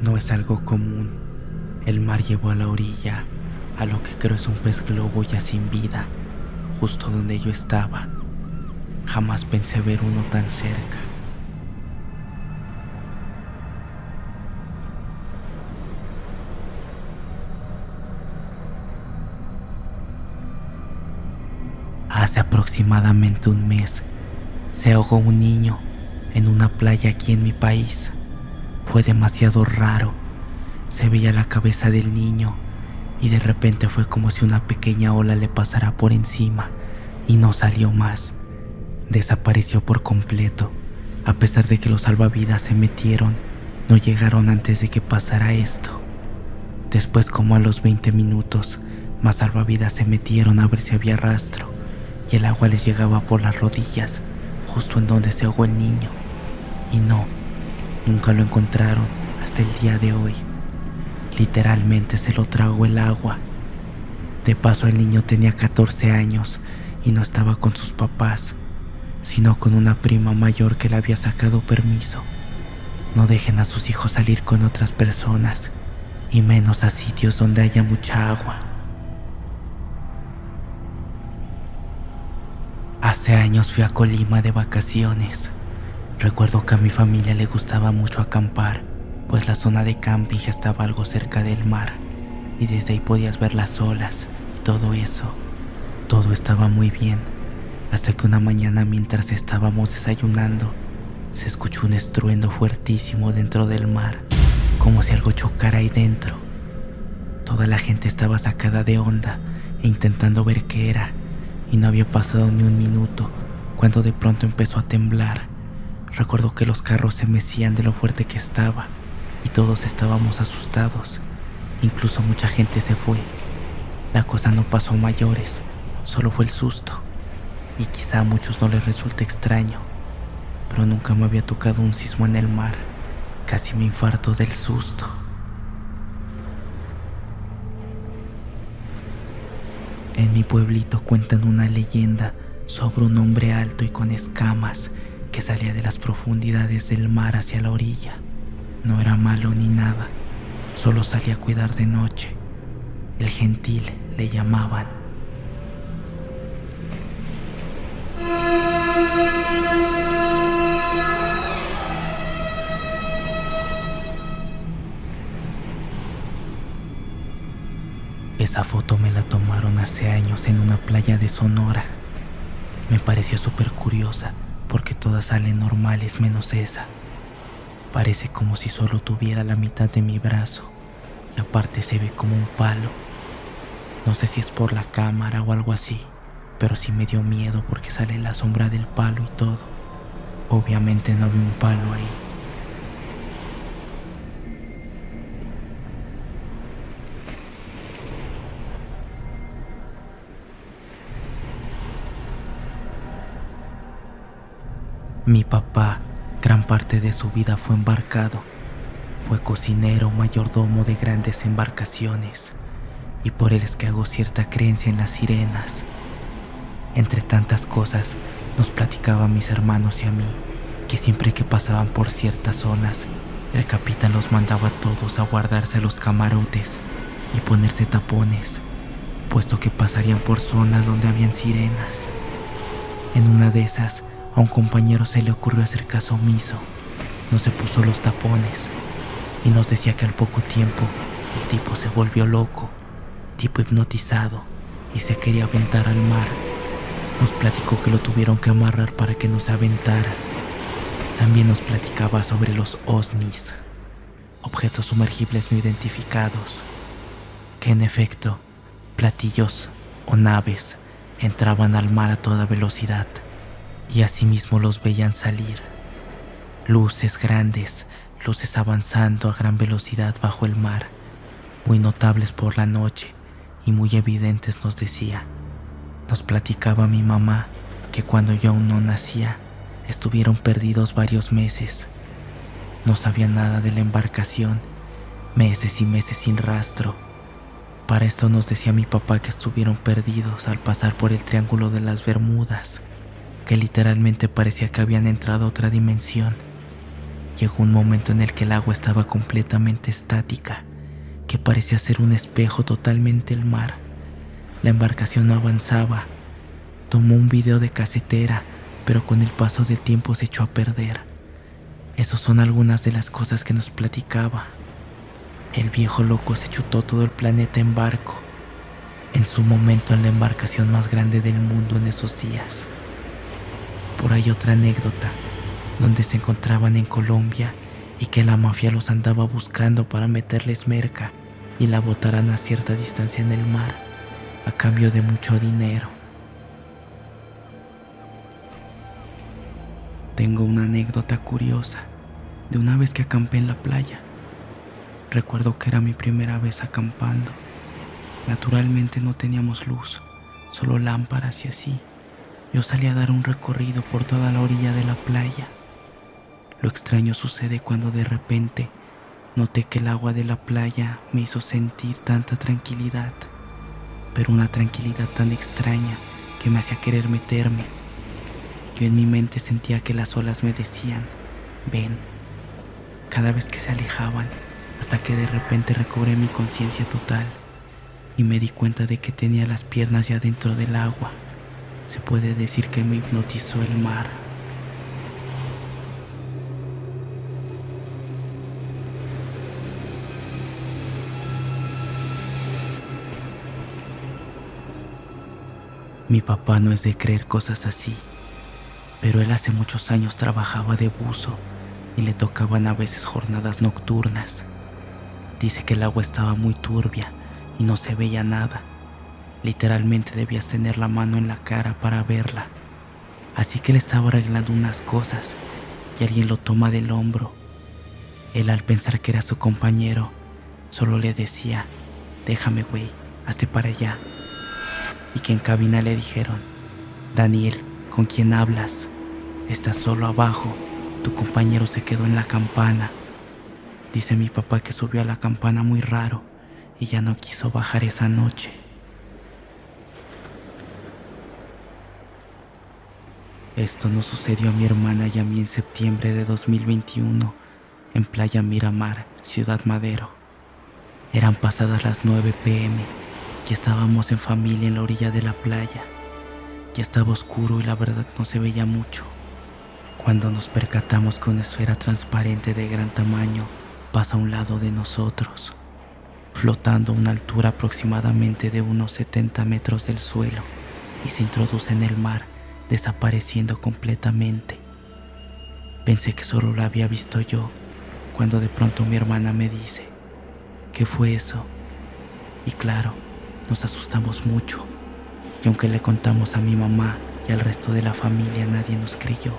No es algo común. El mar llevó a la orilla a lo que creo es un pez globo ya sin vida, justo donde yo estaba. Jamás pensé ver uno tan cerca. Hace aproximadamente un mes se ahogó un niño en una playa aquí en mi país. Fue demasiado raro. Se veía la cabeza del niño y de repente fue como si una pequeña ola le pasara por encima y no salió más. Desapareció por completo. A pesar de que los salvavidas se metieron, no llegaron antes de que pasara esto. Después, como a los 20 minutos, más salvavidas se metieron a ver si había rastro y el agua les llegaba por las rodillas, justo en donde se ahogó el niño. Y no, nunca lo encontraron hasta el día de hoy. Literalmente se lo tragó el agua. De paso, el niño tenía 14 años y no estaba con sus papás, sino con una prima mayor que le había sacado permiso. No dejen a sus hijos salir con otras personas, y menos a sitios donde haya mucha agua. Hace años fui a Colima de vacaciones. Recuerdo que a mi familia le gustaba mucho acampar, pues la zona de camping ya estaba algo cerca del mar, y desde ahí podías ver las olas y todo eso. Todo estaba muy bien, hasta que una mañana mientras estábamos desayunando, se escuchó un estruendo fuertísimo dentro del mar, como si algo chocara ahí dentro. Toda la gente estaba sacada de onda e intentando ver qué era, y no había pasado ni un minuto cuando de pronto empezó a temblar. Recuerdo que los carros se mecían de lo fuerte que estaba y todos estábamos asustados. Incluso mucha gente se fue. La cosa no pasó a mayores, solo fue el susto. Y quizá a muchos no les resulte extraño, pero nunca me había tocado un sismo en el mar. Casi me infarto del susto. En mi pueblito cuentan una leyenda sobre un hombre alto y con escamas que salía de las profundidades del mar hacia la orilla. No era malo ni nada, solo salía a cuidar de noche. El Gentil le llamaban. Esa foto me la tomaron hace años en una playa de Sonora. Me pareció súper curiosa porque todas salen normales menos esa. Parece como si solo tuviera la mitad de mi brazo y aparte se ve como un palo. No sé si es por la cámara o algo así, pero sí me dio miedo porque sale la sombra del palo y todo. Obviamente no había un palo ahí. Mi papá, gran parte de su vida fue embarcado. Fue cocinero, mayordomo de grandes embarcaciones, y por él es que hago cierta creencia en las sirenas. Entre tantas cosas, nos platicaba a mis hermanos y a mí que siempre que pasaban por ciertas zonas, el capitán los mandaba a todos a guardarse a los camarotes y ponerse tapones, puesto que pasarían por zonas donde habían sirenas. En una de esas, a un compañero se le ocurrió hacer caso omiso. No se puso los tapones y nos decía que al poco tiempo el tipo se volvió loco, tipo hipnotizado, y se quería aventar al mar. Nos platicó que lo tuvieron que amarrar para que no se aventara. También nos platicaba sobre los OVNIs, objetos sumergibles no identificados, que en efecto, platillos o naves entraban al mar a toda velocidad y asimismo los veían salir. Luces grandes, luces avanzando a gran velocidad bajo el mar, muy notables por la noche y muy evidentes, nos decía. Nos platicaba mi mamá que cuando yo aún no nacía, estuvieron perdidos varios meses. No sabía nada de la embarcación, meses y meses sin rastro. Para esto nos decía mi papá que estuvieron perdidos al pasar por el Triángulo de las Bermudas, que literalmente parecía que habían entrado a otra dimensión. Llegó un momento en el que el agua estaba completamente estática, que parecía ser un espejo totalmente el mar. La embarcación no avanzaba. Tomó un video de casetera, pero con el paso del tiempo se echó a perder. Esas son algunas de las cosas que nos platicaba. El viejo loco se chutó todo el planeta en barco, en su momento en la embarcación más grande del mundo en esos días. Por ahí otra anécdota, donde se encontraban en Colombia y que la mafia los andaba buscando para meterles merca y la botaran a cierta distancia en el mar, a cambio de mucho dinero. Tengo una anécdota curiosa de una vez que acampé en la playa. Recuerdo que era mi primera vez acampando. Naturalmente no teníamos luz, solo lámparas y así. Yo salí a dar un recorrido por toda la orilla de la playa. Lo extraño sucede cuando de repente noté que el agua de la playa me hizo sentir tanta tranquilidad, pero una tranquilidad tan extraña que me hacía querer meterme. Yo en mi mente sentía que las olas me decían, ven, cada vez que se alejaban, hasta que de repente recobré mi conciencia total y me di cuenta de que tenía las piernas ya dentro del agua. Se puede decir que me hipnotizó el mar. Mi papá no es de creer cosas así, pero él hace muchos años trabajaba de buzo y le tocaban a veces jornadas nocturnas. Dice que el agua estaba muy turbia y no se veía nada. Literalmente debías tener la mano en la cara para verla. Así que él estaba arreglando unas cosas y alguien lo toma del hombro. Él, al pensar que era su compañero, solo le decía, déjame güey, hazte para allá. Y que en cabina le dijeron, Daniel, ¿con quién hablas? Estás solo abajo, tu compañero se quedó en la campana. Dice mi papá que subió a la campana muy raro y ya no quiso bajar esa noche. Esto nos sucedió a mi hermana y a mí en septiembre de 2021 en Playa Miramar, Ciudad Madero. Eran pasadas las 9 p.m. y estábamos en familia en la orilla de la playa. Ya estaba oscuro y la verdad no se veía mucho, cuando nos percatamos que una esfera transparente de gran tamaño pasa a un lado de nosotros, flotando a una altura aproximadamente de unos 70 metros del suelo y se introduce en el mar, desapareciendo completamente. Pensé que solo la había visto yo, cuando de pronto mi hermana me dice, ¿qué fue eso? Y claro, nos asustamos mucho, y aunque le contamos a mi mamá y al resto de la familia, nadie nos creyó.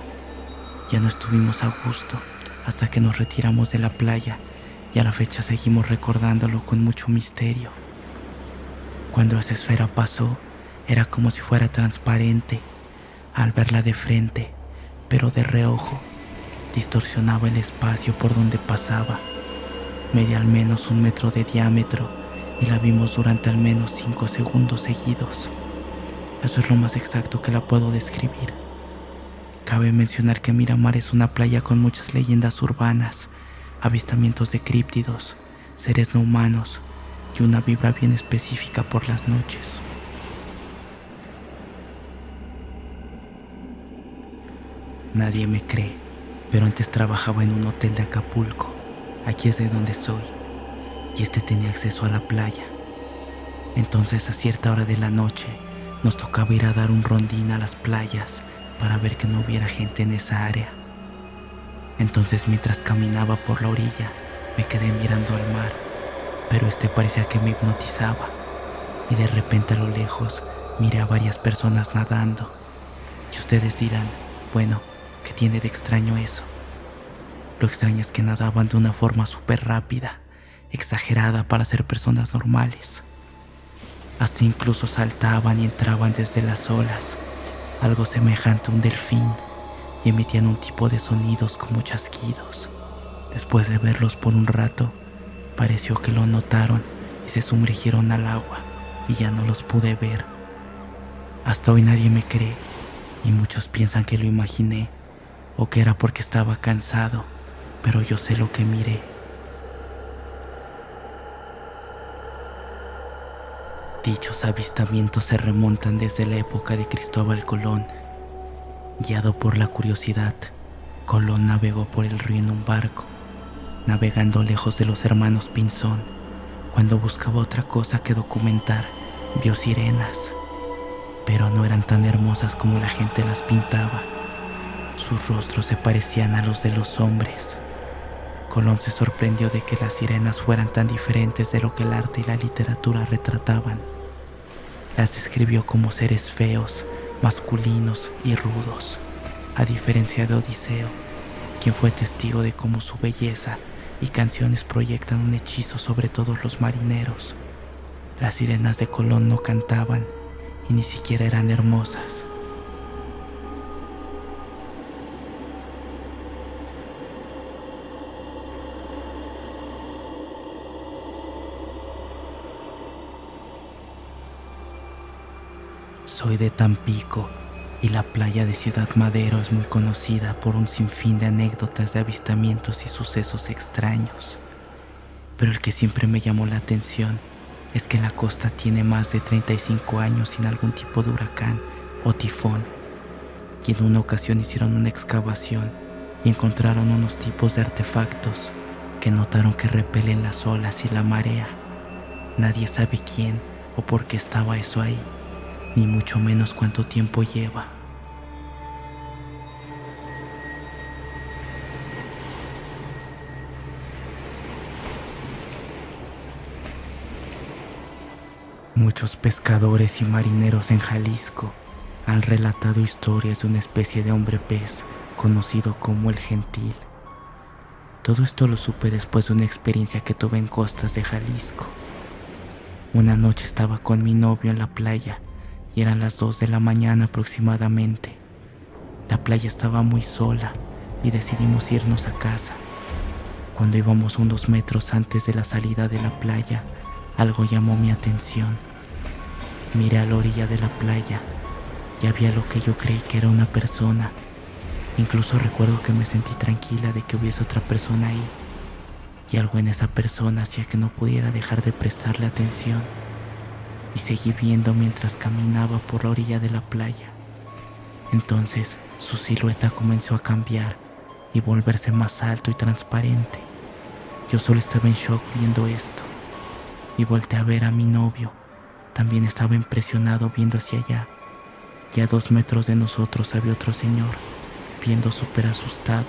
Ya no estuvimos a gusto hasta que nos retiramos de la playa y a la fecha seguimos recordándolo con mucho misterio. Cuando esa esfera pasó, era como si fuera transparente. Al verla de frente, pero de reojo, distorsionaba el espacio por donde pasaba. Medía al menos 1 metro de diámetro y la vimos durante al menos 5 segundos seguidos. Eso es lo más exacto que la puedo describir. Cabe mencionar que Miramar es una playa con muchas leyendas urbanas, avistamientos de críptidos, seres no humanos y una vibra bien específica por las noches. Nadie me cree, pero antes trabajaba en un hotel de Acapulco. Aquí es de donde soy, y este tenía acceso a la playa. Entonces, a cierta hora de la noche, nos tocaba ir a dar un rondín a las playas para ver que no hubiera gente en esa área. Entonces, mientras caminaba por la orilla, me quedé mirando al mar, pero este parecía que me hipnotizaba, y de repente a lo lejos miré a varias personas nadando. Y ustedes dirán, bueno, ¿qué tiene de extraño eso? Lo extraño es que nadaban de una forma súper rápida, exagerada para ser personas normales. Hasta incluso saltaban y entraban desde las olas, algo semejante a un delfín, y emitían un tipo de sonidos como chasquidos. Después de verlos por un rato, pareció que lo notaron y se sumergieron al agua y ya no los pude ver. Hasta hoy nadie me cree y muchos piensan que lo imaginé o que era porque estaba cansado, pero yo sé lo que miré. Dichos avistamientos se remontan desde la época de Cristóbal Colón. Guiado por la curiosidad, Colón navegó por el río en un barco, navegando lejos de los hermanos Pinzón. Cuando buscaba otra cosa que documentar, vio sirenas, pero no eran tan hermosas como la gente las pintaba. Sus rostros se parecían a los de los hombres. Colón se sorprendió de que las sirenas fueran tan diferentes de lo que el arte y la literatura retrataban. Las describió como seres feos, masculinos y rudos, a diferencia de Odiseo, quien fue testigo de cómo su belleza y canciones proyectan un hechizo sobre todos los marineros. Las sirenas de Colón no cantaban y ni siquiera eran hermosas. Soy de Tampico y la playa de Ciudad Madero es muy conocida por un sinfín de anécdotas de avistamientos y sucesos extraños. Pero el que siempre me llamó la atención es que la costa tiene más de 35 años sin algún tipo de huracán o tifón, y en una ocasión hicieron una excavación y encontraron unos tipos de artefactos que notaron que repelen las olas y la marea. Nadie sabe quién o por qué estaba eso ahí, ni mucho menos cuánto tiempo lleva. Muchos pescadores y marineros en Jalisco han relatado historias de una especie de hombre pez conocido como el Gentil. Todo esto lo supe después de una experiencia que tuve en costas de Jalisco. Una noche estaba con mi novio en la playa y eran las 2 de la mañana aproximadamente. La playa estaba muy sola y decidimos irnos a casa. Cuando íbamos unos metros antes de la salida de la playa, algo llamó mi atención. Miré a la orilla de la playa y había lo que yo creí que era una persona. Incluso recuerdo que me sentí tranquila de que hubiese otra persona ahí, y algo en esa persona hacía que no pudiera dejar de prestarle atención. Y seguí viendo mientras caminaba por la orilla de la playa. Entonces su silueta comenzó a cambiar y volverse más alto y transparente. Yo solo estaba en shock viendo esto y volteé a ver a mi novio. También estaba impresionado viendo hacia allá, y a 2 metros de nosotros había otro señor, viendo súper asustado.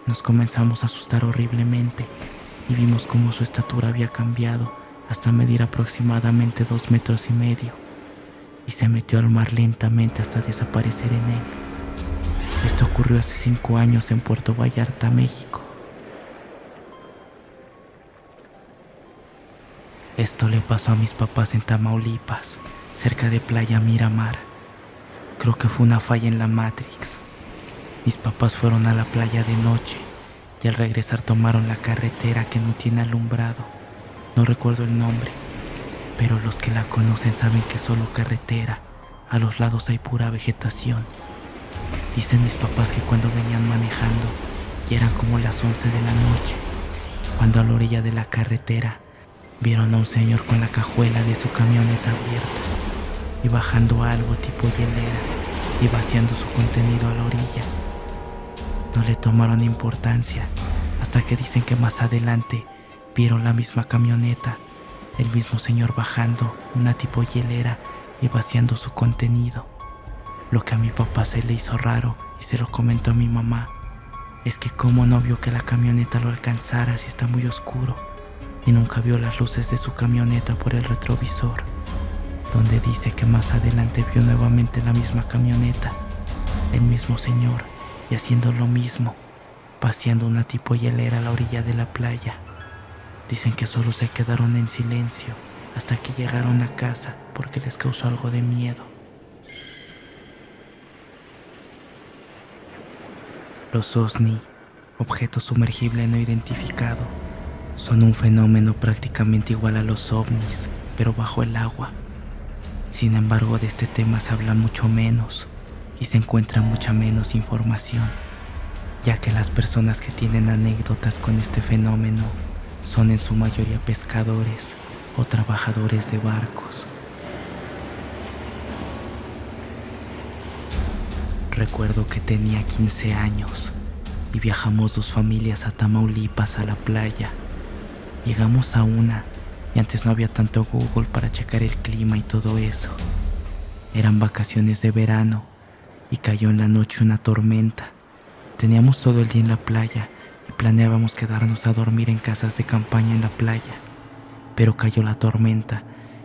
Nos comenzamos a asustar horriblemente y vimos cómo su estatura había cambiado hasta medir aproximadamente 2,5 metros y se metió al mar lentamente hasta desaparecer en él. Esto ocurrió hace 5 años en Puerto Vallarta, México. Esto le pasó a mis papás en Tamaulipas, cerca de Playa Miramar. Creo que fue una falla en la Matrix. Mis papás fueron a la playa de noche y al regresar tomaron la carretera que no tiene alumbrado. No recuerdo el nombre, pero los que la conocen saben que es solo carretera. A los lados hay pura vegetación. Dicen mis papás que cuando venían manejando ya eran como las 11 de la noche, cuando a la orilla de la carretera vieron a un señor con la cajuela de su camioneta abierta y bajando algo tipo hielera y vaciando su contenido a la orilla. No le tomaron importancia hasta que dicen que más adelante vieron la misma camioneta, el mismo señor bajando una tipo hielera y vaciando su contenido. Lo que a mi papá se le hizo raro y se lo comentó a mi mamá es que cómo no vio que la camioneta lo alcanzara si está muy oscuro, y nunca vio las luces de su camioneta por el retrovisor, donde dice que más adelante vio nuevamente la misma camioneta, el mismo señor, y haciendo lo mismo, vaciando una tipo hielera a la orilla de la playa. Dicen que solo se quedaron en silencio hasta que llegaron a casa porque les causó algo de miedo. Los OSNI, objetos sumergibles no identificados, son un fenómeno prácticamente igual a los ovnis, pero bajo el agua. Sin embargo, de este tema se habla mucho menos y se encuentra mucha menos información. ya que las personas que tienen anécdotas con este fenómeno son en su mayoría pescadores o trabajadores de barcos. Recuerdo que tenía 15 años y viajamos 2 familias a Tamaulipas a la playa. Llegamos a una y antes no había tanto Google para checar el clima y todo eso. Eran vacaciones de verano y cayó en la noche una tormenta. Teníamos todo el día en la playa y planeábamos quedarnos a dormir en casas de campaña en la playa. Pero cayó la tormenta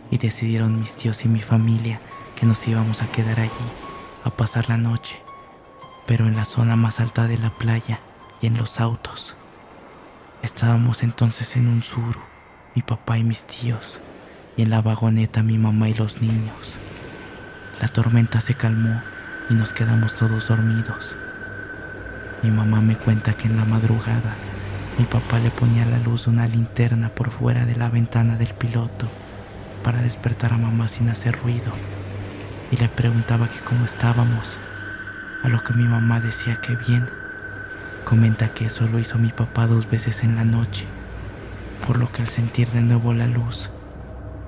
y decidieron mis tíos y mi familia que nos íbamos a quedar allí a pasar la noche, pero en la zona más alta de la playa y en los autos. Estábamos entonces en un suru, mi papá y mis tíos, y en la vagoneta mi mamá y los niños. La tormenta se calmó y nos quedamos todos dormidos. Mi mamá me cuenta que en la madrugada mi papá le ponía la luz de una linterna por fuera de la ventana del piloto para despertar a mamá sin hacer ruido, y le preguntaba que cómo estábamos, a lo que mi mamá decía que bien. Comenta que eso lo hizo mi papá 2 veces en la noche, por lo que al sentir de nuevo la luz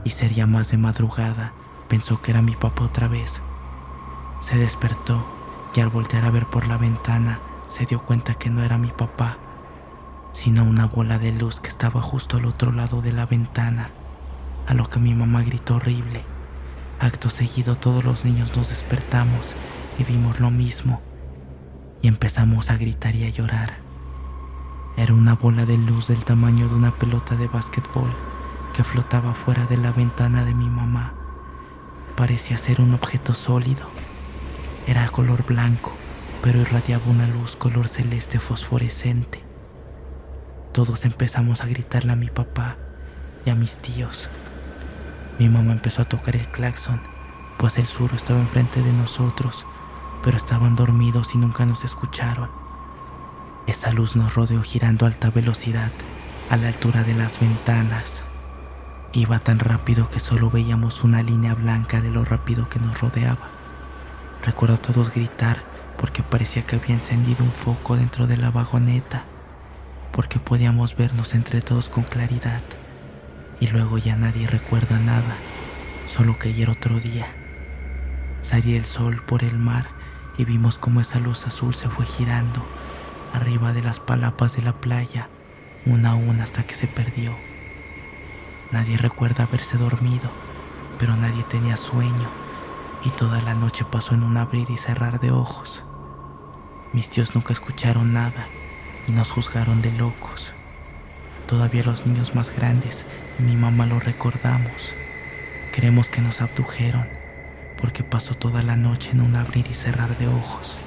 y ser ya más de madrugada, pensó que era mi papá otra vez. Se despertó y al voltear a ver por la ventana se dio cuenta que no era mi papá, sino una bola de luz que estaba justo al otro lado de la ventana, a lo que mi mamá gritó horrible. Acto seguido todos los niños nos despertamos y vimos lo mismo y empezamos a gritar y a llorar. Era una bola de luz del tamaño de una pelota de básquetbol que flotaba fuera de la ventana de mi mamá. Parecía ser un objeto sólido. Era color blanco, pero irradiaba una luz color celeste fosforescente. Todos empezamos a gritarle a mi papá y a mis tíos. Mi mamá empezó a tocar el claxon, pues el suru estaba enfrente de nosotros, pero estaban dormidos y nunca nos escucharon. Esa luz nos rodeó girando a alta velocidad, a la altura de las ventanas. Iba tan rápido que solo veíamos una línea blanca de lo rápido que nos rodeaba. Recuerdo a todos gritar porque parecía que había encendido un foco dentro de la vagoneta, porque podíamos vernos entre todos con claridad. Y luego ya nadie recuerda nada, solo que ayer otro día salía el sol por el mar y vimos cómo esa luz azul se fue girando arriba de las palapas de la playa, una a una hasta que se perdió. Nadie recuerda haberse dormido, pero nadie tenía sueño y toda la noche pasó en un abrir y cerrar de ojos. Mis tíos nunca escucharon nada y nos juzgaron de locos. Todavía los niños más grandes y mi mamá lo recordamos. Creemos que nos abdujeron porque pasó toda la noche en un abrir y cerrar de ojos.